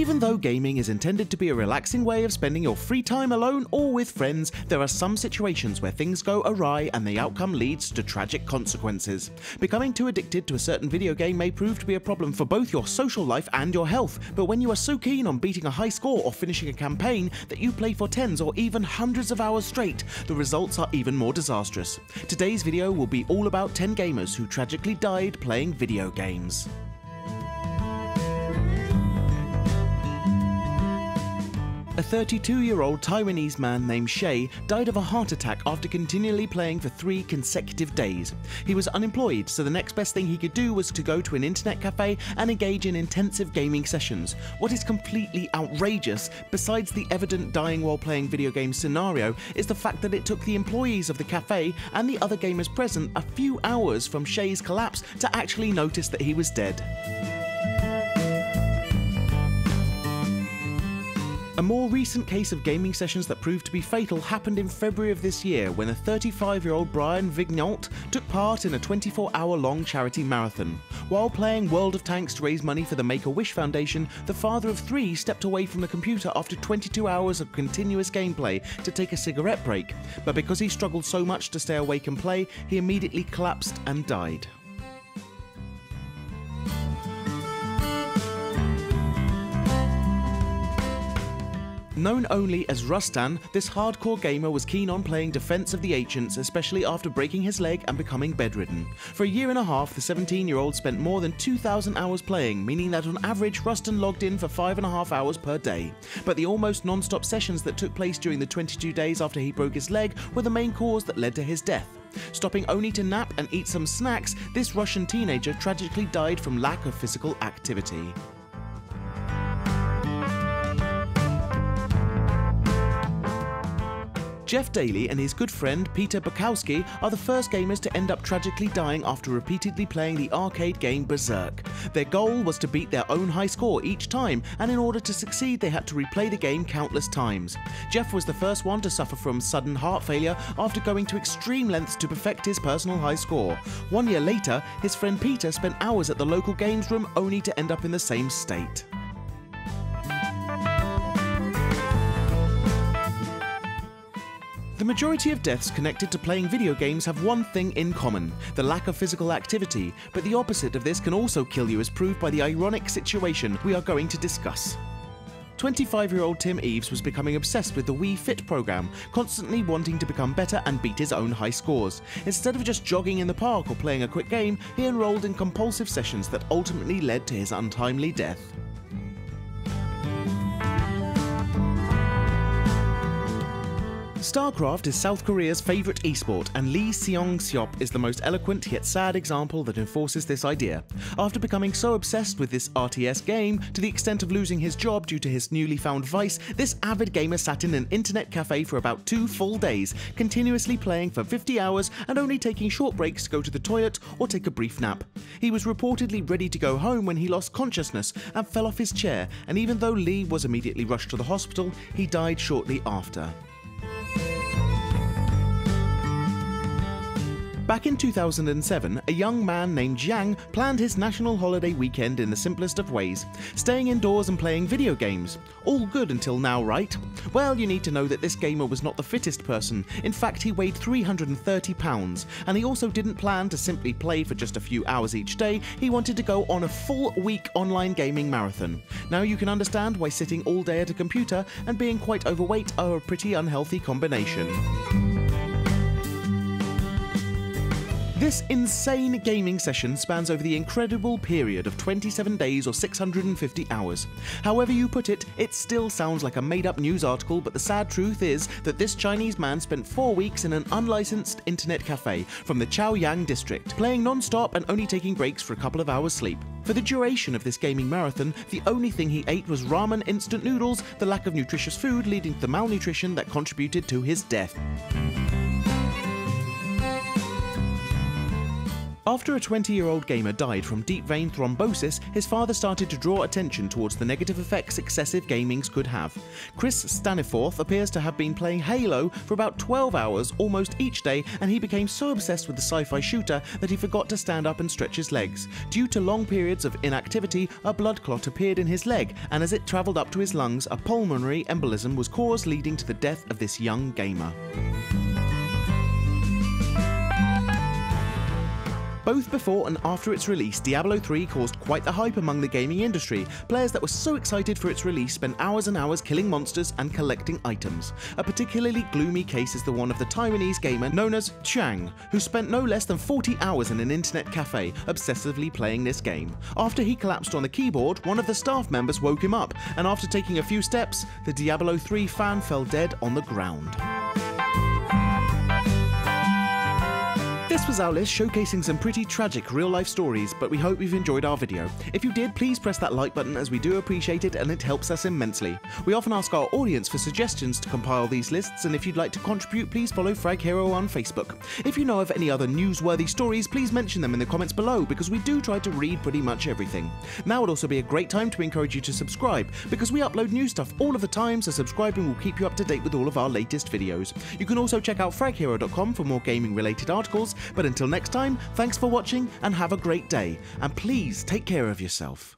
Even though gaming is intended to be a relaxing way of spending your free time alone or with friends, there are some situations where things go awry and the outcome leads to tragic consequences. Becoming too addicted to a certain video game may prove to be a problem for both your social life and your health, but when you are so keen on beating a high score or finishing a campaign that you play for tens or even hundreds of hours straight, the results are even more disastrous. Today's video will be all about 10 gamers who tragically died playing video games. A 32-year-old Taiwanese man named Shay died of a heart attack after continually playing for 3 consecutive days. He was unemployed, so the next best thing he could do was to go to an internet cafe and engage in intensive gaming sessions. What is completely outrageous, besides the evident dying while playing video games scenario, is the fact that it took the employees of the cafe and the other gamers present a few hours from Shay's collapse to actually notice that he was dead. A more recent case of gaming sessions that proved to be fatal happened in February of this year when a 35-year-old Brian Vignalt took part in a 24-hour-long charity marathon. While playing World of Tanks to raise money for the Make-A-Wish Foundation, the father of 3 stepped away from the computer after 22 hours of continuous gameplay to take a cigarette break, but because he struggled so much to stay awake and play, he immediately collapsed and died. Known only as Rustan, this hardcore gamer was keen on playing Defense of the Ancients, especially after breaking his leg and becoming bedridden. For a year and a half, the 17-year-old spent more than 2,000 hours playing, meaning that on average Rustan logged in for 5.5 hours per day. But the almost non-stop sessions that took place during the 22 days after he broke his leg were the main cause that led to his death. Stopping only to nap and eat some snacks, this Russian teenager tragically died from lack of physical activity. Jeff Daly and his good friend Peter Bukowski are the first gamers to end up tragically dying after repeatedly playing the arcade game Berserk. Their goal was to beat their own high score each time, and in order to succeed they had to replay the game countless times. Jeff was the first one to suffer from sudden heart failure after going to extreme lengths to perfect his personal high score. 1 year later, his friend Peter spent hours at the local games room only to end up in the same state. The majority of deaths connected to playing video games have one thing in common: the lack of physical activity, but the opposite of this can also kill you, as proved by the ironic situation we are going to discuss. 25-year-old Tim Eves was becoming obsessed with the Wii Fit program, constantly wanting to become better and beat his own high scores. Instead of just jogging in the park or playing a quick game, he enrolled in compulsive sessions that ultimately led to his untimely death. STARCRAFT is South Korea's favourite esport, and Lee Seong-seop is the most eloquent yet sad example that enforces this idea. After becoming so obsessed with this RTS game, to the extent of losing his job due to his newly found vice, this avid gamer sat in an internet cafe for about 2 full days, continuously playing for 50 hours and only taking short breaks to go to the toilet or take a brief nap. He was reportedly ready to go home when he lost consciousness and fell off his chair, and even though Lee was immediately rushed to the hospital, he died shortly after. Back in 2007, a young man named Jiang planned his national holiday weekend in the simplest of ways, staying indoors and playing video games. All good until now, right? Well, you need to know that this gamer was not the fittest person. In fact, he weighed 330 pounds, and he also didn't plan to simply play for just a few hours each day. He wanted to go on a full-week online gaming marathon. Now you can understand why sitting all day at a computer and being quite overweight are a pretty unhealthy combination. This insane gaming session spans over the incredible period of 27 days or 650 hours. However you put it, it still sounds like a made-up news article, but the sad truth is that this Chinese man spent 4 weeks in an unlicensed internet cafe from the Chaoyang district, playing non-stop and only taking breaks for a couple of hours sleep. For the duration of this gaming marathon, the only thing he ate was ramen instant noodles, the lack of nutritious food leading to the malnutrition that contributed to his death. After a 20-year-old gamer died from deep vein thrombosis, his father started to draw attention towards the negative effects excessive gaming could have. Chris Staniforth appears to have been playing Halo for about 12 hours almost each day, and he became so obsessed with the sci-fi shooter that he forgot to stand up and stretch his legs. Due to long periods of inactivity, a blood clot appeared in his leg, and as it travelled up to his lungs, a pulmonary embolism was caused, leading to the death of this young gamer. Both before and after its release, Diablo 3 caused quite the hype among the gaming industry. Players that were so excited for its release spent hours and hours killing monsters and collecting items. A particularly gloomy case is the one of the Taiwanese gamer known as Chang, who spent no less than 40 hours in an internet cafe obsessively playing this game. After he collapsed on the keyboard, one of the staff members woke him up, and after taking a few steps, the Diablo 3 fan fell dead on the ground. This was our list showcasing some pretty tragic real-life stories, but we hope you've enjoyed our video. If you did, please press that like button, as we do appreciate it and it helps us immensely. We often ask our audience for suggestions to compile these lists, and if you'd like to contribute, please follow FragHero on Facebook. If you know of any other newsworthy stories, please mention them in the comments below, because we do try to read pretty much everything. Now would also be a great time to encourage you to subscribe, because we upload new stuff all of the time, so subscribing will keep you up to date with all of our latest videos. You can also check out FragHero.com for more gaming related articles. But until next time, thanks for watching and have a great day, and please take care of yourself.